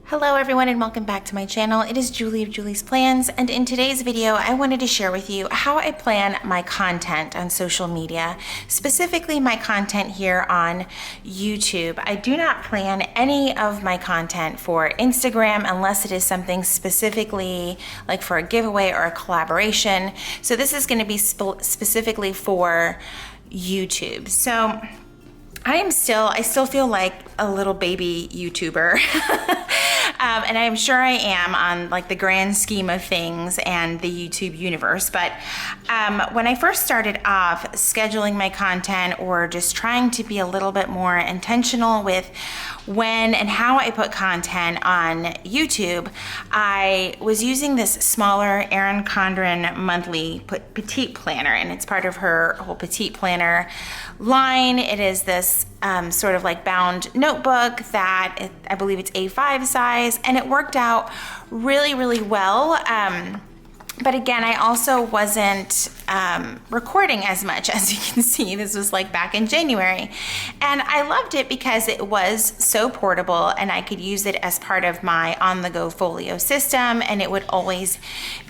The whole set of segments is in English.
Hello everyone and welcome back to my channel. It is Julie of Julie's Plans, and in today's video I wanted to share with you how I plan my content on social media, specifically my content here on YouTube. I do not plan any of my content for Instagram unless it is something specifically like for a giveaway or a collaboration. So this is going to be specifically for YouTube. So I still feel like a little baby YouTuber. And I'm sure I am on like the grand scheme of things and the YouTube universe. But when I first started off scheduling my content or just trying to be a little bit more intentional with when and how I put content on YouTube, I was using this smaller Erin Condren monthly petite planner, and it's part of her whole petite planner line. It is this sort of like bound notebook that I believe it's A5 size, and it worked out really, really well. But again, I also wasn't recording as much. As you can see, this was like back in January. And I loved it because it was so portable and I could use it as part of my on-the-go folio system, and it would always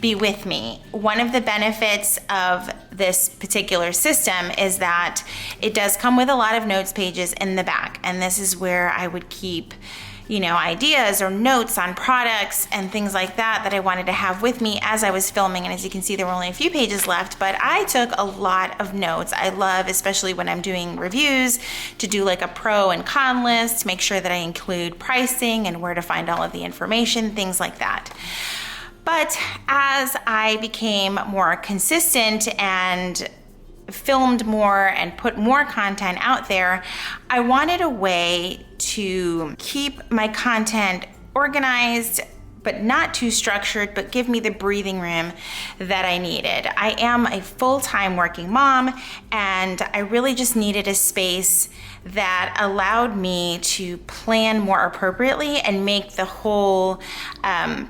be with me. One of the benefits of this particular system is that it does come with a lot of notes pages in the back, and this is where I would keep ideas or notes on products and things like that I wanted to have with me as I was filming. And as you can see, there were only a few pages left, but I took a lot of notes. I love, especially when I'm doing reviews, to do like a pro and con list, make sure that I include pricing and where to find all of the information, things like that. But as I became more consistent and filmed more and put more content out there, I wanted a way to keep my content organized, but not too structured, but give me the breathing room that I needed. I am a full-time working mom, and I really just needed a space that allowed me to plan more appropriately and make the whole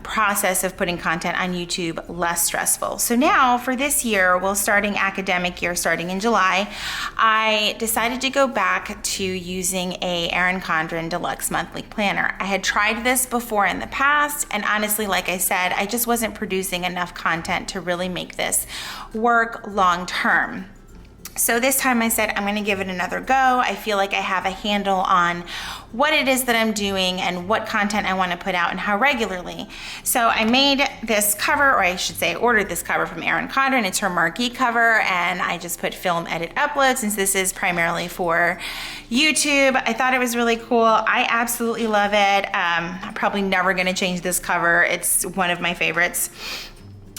process of putting content on YouTube less stressful. So now for this year, starting academic year, starting in July, I decided to go back to using a Erin Condren Deluxe monthly planner. I had tried this before in the past, and honestly, like I said, I just wasn't producing enough content to really make this work long term. So this time I said, I'm going to give it another go. I feel like I have a handle on what it is that I'm doing and what content I want to put out and how regularly. So I made this cover, or I should say I ordered this cover from Erin Condren. It's her marquee cover, and I just put film edit upload since this is primarily for YouTube. I thought it was really cool. I absolutely love it. I'm probably never going to change this cover. It's one of my favorites.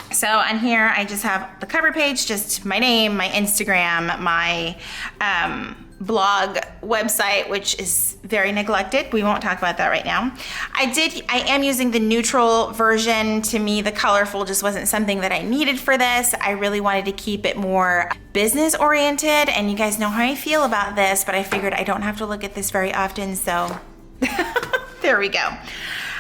So on here, I just have the cover page, just my name, my Instagram, my blog website, which is very neglected. We won't talk about that right now. I am using the neutral version. To me, the colorful just wasn't something that I needed for this. I really wanted to keep it more business oriented, and you guys know how I feel about this, but I figured I don't have to look at this very often, so there we go.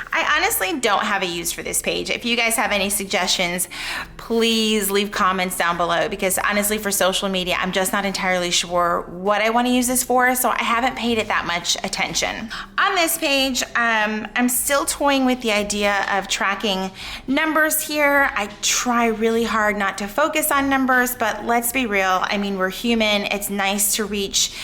I honestly don't have a use for this page. If you guys have any suggestions, please leave comments down below, because honestly, for social media, I'm just not entirely sure what I want to use this for, so I haven't paid it that much attention. On this page, I'm still toying with the idea of tracking numbers here. I try really hard not to focus on numbers, but let's be real. I mean, we're human. It's nice to reach,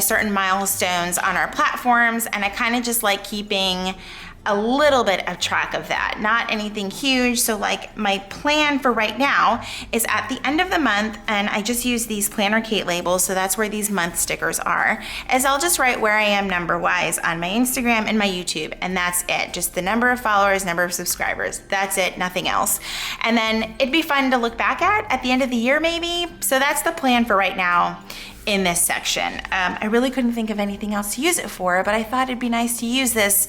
certain milestones on our platforms, and I kind of just like keeping a little bit of track of that, not anything huge. So like my plan for right now is at the end of the month, and I just use these Planner Kate labels, so that's where these month stickers are, is I'll just write where I am number wise on my Instagram and my YouTube, and that's it. Just the number of followers, number of subscribers, that's it, nothing else. And then it'd be fun to look back at the end of the year maybe. So that's the plan for right now in this section. I really couldn't think of anything else to use it for, but I thought it'd be nice to use this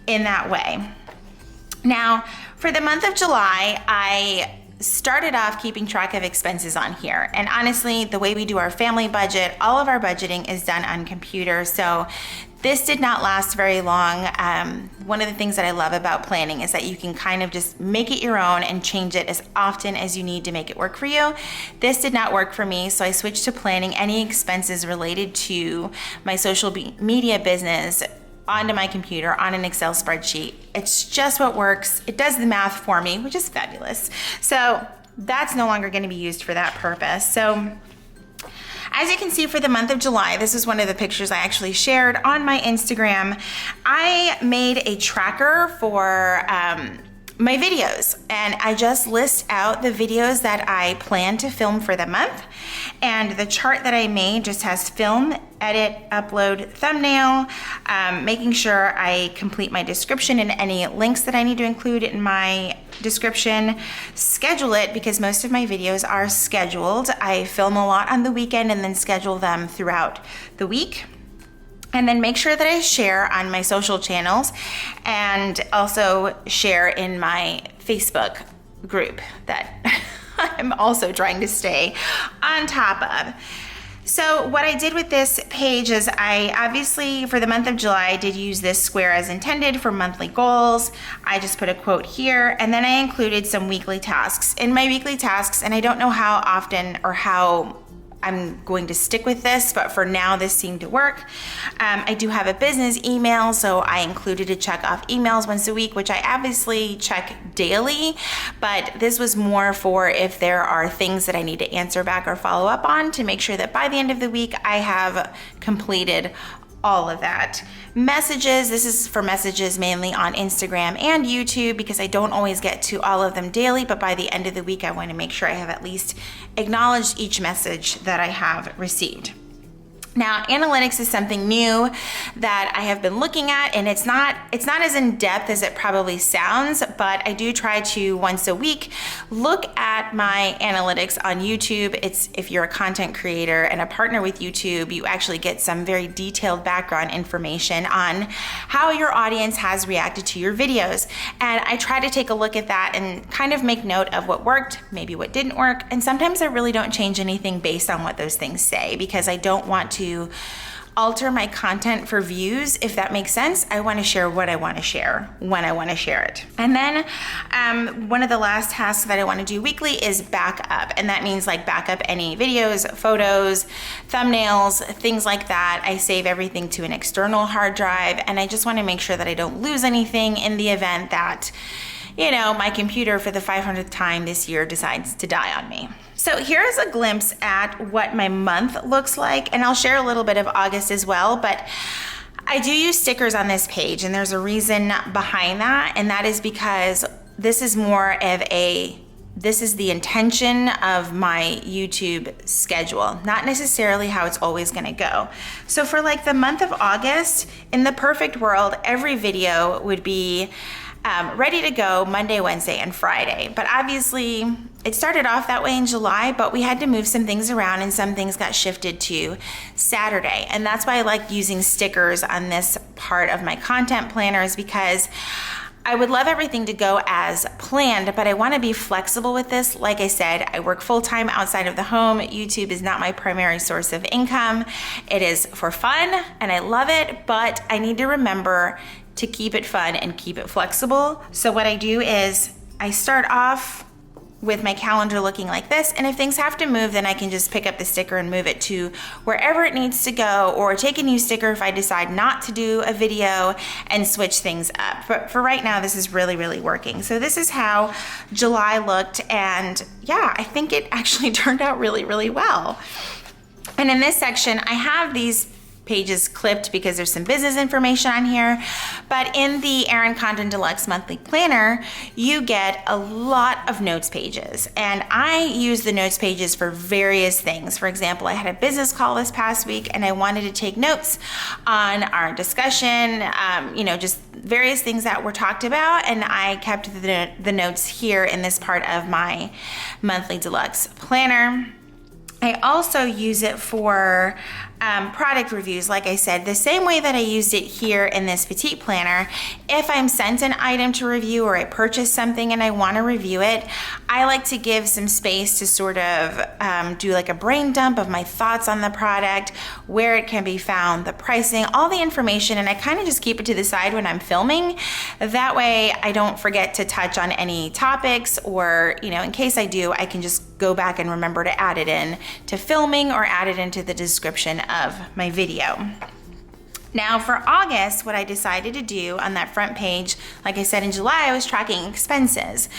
in that way. Now, for the month of July, I started off keeping track of expenses on here. And honestly, the way we do our family budget, all of our budgeting is done on computer. So this did not last very long. One of the things that I love about planning is that you can kind of just make it your own and change it as often as you need to make it work for you. This did not work for me, so I switched to planning any expenses related to my social media business onto my computer on an Excel spreadsheet. It's just what works. It does the math for me, which is fabulous. So that's no longer going to be used for that purpose. So as you can see, for the month of July, this is one of the pictures I actually shared on my Instagram. I made a tracker for my videos, and I just list out the videos that I plan to film for the month. And the chart that I made just has film, edit, upload, thumbnail, making sure I complete my description and any links that I need to include in my description, schedule it, because most of my videos are scheduled. I film a lot on the weekend and then schedule them throughout the week. And then make sure that I share on my social channels and also share in my Facebook group that I'm also trying to stay on top of. So what I did with this page is I obviously, for the month of July, I did use this square as intended for monthly goals. I just put a quote here, and then I included some weekly tasks. In my weekly tasks, and I don't know how often or how I'm going to stick with this, but for now this seemed to work. I do have a business email, so I included a check off emails once a week, which I obviously check daily, but this was more for if there are things that I need to answer back or follow up on to make sure that by the end of the week I have completed all of that. Messages, this is for messages mainly on Instagram and YouTube because I don't always get to all of them daily, but by the end of the week I want to make sure I have at least acknowledged each message that I have received. Now, analytics is something new that I have been looking at, and it's not as in-depth as it probably sounds, but I do try to once a week look at my analytics on YouTube. It's, if you're a content creator and a partner with YouTube, you actually get some very detailed background information on how your audience has reacted to your videos. And I try to take a look at that and kind of make note of what worked, maybe what didn't work, and sometimes I really don't change anything based on what those things say because I don't want to alter my content for views, if that makes sense. I want to share what I want to share when I want to share it. And then one of the last tasks that I want to do weekly is backup, and that means like backup any videos, photos, thumbnails, things like that. I save everything to an external hard drive, and I just want to make sure that I don't lose anything in the event that, you know, my computer for the 500th time this year decides to die on me. So here's a glimpse at what my month looks like, and I'll share a little bit of August as well, but I do use stickers on this page, and there's a reason behind that, and that is because this is more of this is the intention of my YouTube schedule, not necessarily how it's always gonna go. So for like the month of August, in the perfect world, every video would be ready to go Monday, Wednesday, and Friday. But obviously it started off that way in July, but we had to move some things around and some things got shifted to Saturday. And that's why I like using stickers on this part of my content planners, because I would love everything to go as planned, but I want to be flexible with this. Like I said, I work full-time outside of the home. YouTube is not my primary source of income. It is for fun and I love it, but I need to remember to keep it fun and keep it flexible. So what I do is I start off with my calendar looking like this, and if things have to move, then I can just pick up the sticker and move it to wherever it needs to go, or take a new sticker if I decide not to do a video and switch things up. But for right now, this is really, really working. So this is how July looked, and yeah, I think it actually turned out really, really well. And in this section, I have these pages clipped because there's some business information on here, but in the Erin Condren Deluxe monthly planner, you get a lot of notes pages, and I use the notes pages for various things. For example, I had a business call this past week and I wanted to take notes on our discussion, just various things that were talked about, and I kept the notes here in this part of my monthly Deluxe planner. I also use it for product reviews, like I said, the same way that I used it here in this petite planner. If I'm sent an item to review or I purchase something and I want to review it, I like to give some space to sort of do like a brain dump of my thoughts on the product, where it can be found, the pricing, all the information, and I kind of just keep it to the side when I'm filming. That way I don't forget to touch on any topics, or in case I do, I can just go back and remember to add it in to filming or add it into the description of my video. Now for August, what I decided to do on that front page, like I said in July, I was tracking expenses.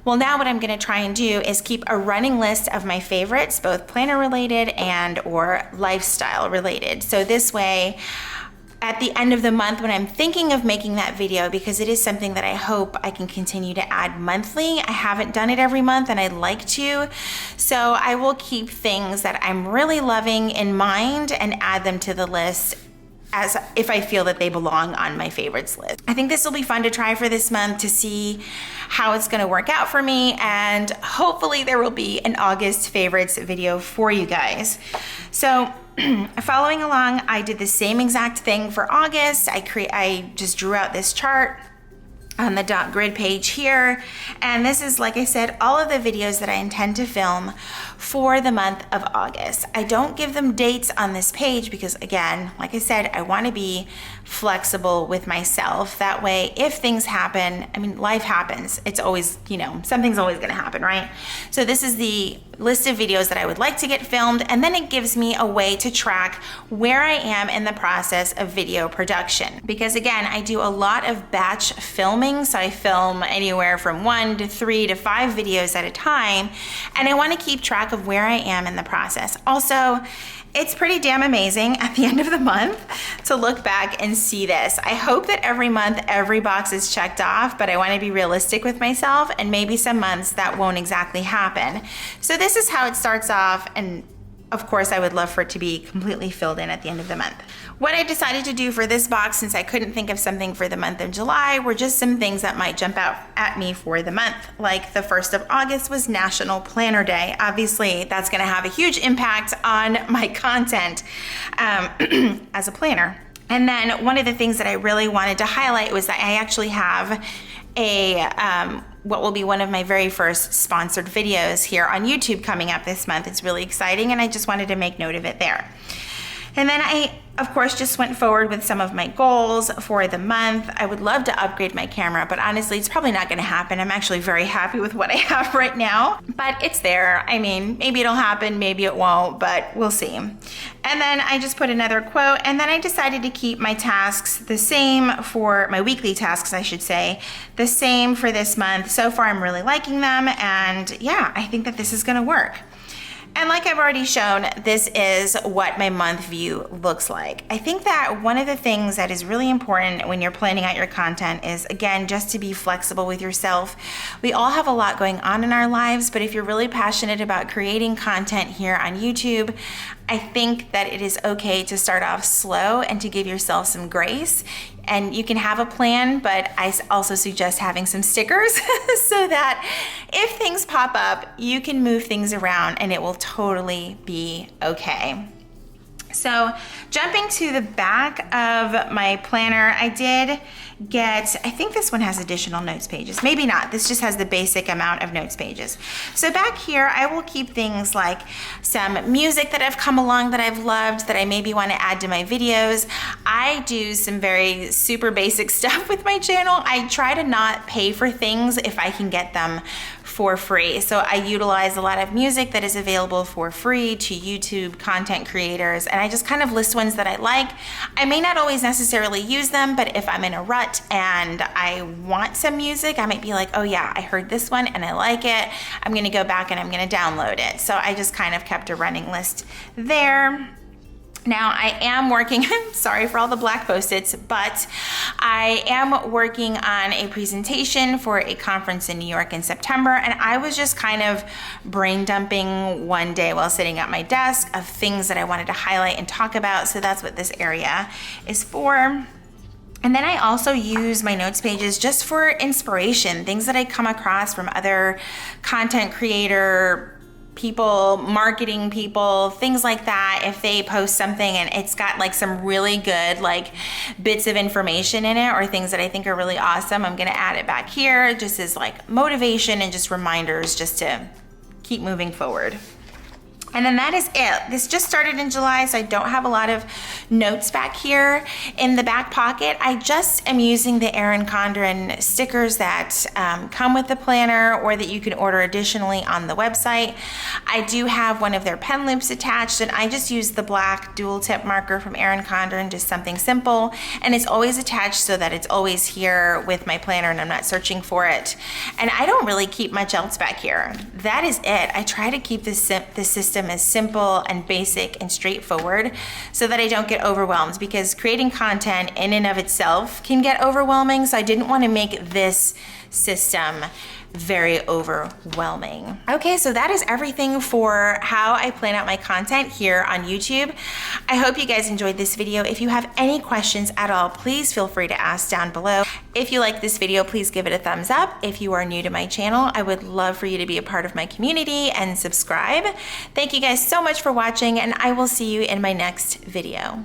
Well, now what I'm gonna try and do is keep a running list of my favorites, both planner related and or lifestyle related. So this way, at the end of the month when I'm thinking of making that video, because it is something that I hope I can continue to add monthly. I haven't done it every month and I'd like to. So I will keep things that I'm really loving in mind and add them to the list as if I feel that they belong on my favorites list. I think this will be fun to try for this month to see how it's gonna work out for me, and hopefully there will be an August favorites video for you guys. So following along, I did the same exact thing for August. I just drew out this chart on the dot grid page here. And this is, like I said, all of the videos that I intend to film for the month of August. I don't give them dates on this page because, again, like I said, I want to be flexible with myself. That way, if things happen, I mean, life happens. It's always, you know, something's always going to happen, right? So this is the list of videos that I would like to get filmed, and then it gives me a way to track where I am in the process of video production. Because again, I do a lot of batch filming, so I film anywhere from 1 to 3 to 5 videos at a time, and I want to keep track of where I am in the process. Also, it's pretty damn amazing at the end of the month to look back and see this. I hope that every month, every box is checked off, but I want to be realistic with myself, and maybe some months that won't exactly happen. So this is how it starts off, and of course, I would love for it to be completely filled in at the end of the month. What I decided to do for this box, since I couldn't think of something for the month of July, were just some things that might jump out at me for the month. Like the 1st of August was National Planner Day. Obviously, that's gonna have a huge impact on my content as a planner. And then one of the things that I really wanted to highlight was that I actually have a what will be one of my very first sponsored videos here on YouTube coming up this month. It's really exciting, and I just wanted to make note of it there. And then I, of course, just went forward with some of my goals for the month. I would love to upgrade my camera, but honestly, it's probably not gonna happen. I'm actually very happy with what I have right now, but it's there. I mean, maybe it'll happen, maybe it won't, but we'll see. And then I just put another quote, and then I decided to keep my tasks the same for my weekly tasks, I should say, the same for this month. So far, I'm really liking them, and yeah, I think that this is gonna work. And like I've already shown, this is what my month view looks like. I think that one of the things that is really important when you're planning out your content is, again, just to be flexible with yourself. We all have a lot going on in our lives, but if you're really passionate about creating content here on YouTube, I think that it is okay to start off slow and to give yourself some grace. And you can have a plan, but I also suggest having some stickers so that if things pop up, you can move things around and it will totally be okay. So jumping to the back of my planner, I did get, I think this one has additional notes pages. Maybe not. This just has the basic amount of notes pages. So back here, I will keep things like some music that have come along that I've loved that I maybe want to add to my videos. I do some very super basic stuff with my channel. I try to not pay for things if I can get them for free. So I utilize a lot of music that is available for free to YouTube content creators, and I just kind of list ones that I like. I may not always necessarily use them, but if I'm in a rut and I want some music, I might be like, oh yeah, I heard this one and I like it. I'm gonna go back and I'm gonna download it. So I just kind of kept a running list there. Now I am working, sorry for all the black Post-its, but I am working on a presentation for a conference in New York in September, and I was just kind of brain dumping one day while sitting at my desk of things that I wanted to highlight and talk about, so that's what this area is for. And then I also use my notes pages just for inspiration, things that I come across from other content creator people, marketing people, things like that. If they post something and it's got like some really good like bits of information in it or things that I think are really awesome, I'm gonna add it back here just as like motivation and just reminders just to keep moving forward. And then that is it. This just started in July, so I don't have a lot of notes back here. In the back pocket, I just am using the Erin Condren stickers that come with the planner or that you can order additionally on the website. I do have one of their pen loops attached, and I just use the black dual tip marker from Erin Condren, just something simple. And it's always attached so that it's always here with my planner and I'm not searching for it. And I don't really keep much else back here. That is it. I try to keep this system as simple and basic and straightforward so that I don't get overwhelmed, because creating content in and of itself can get overwhelming. So I didn't want to make this system very overwhelming. Okay, so that is everything for how I plan out my content here on YouTube. I hope you guys enjoyed this video. If you have any questions at all, please feel free to ask down below. If you like this video, please give it a thumbs up. If you are new to my channel, I would love for you to be a part of my community and subscribe. Thank you guys so much for watching, and I will see you in my next video.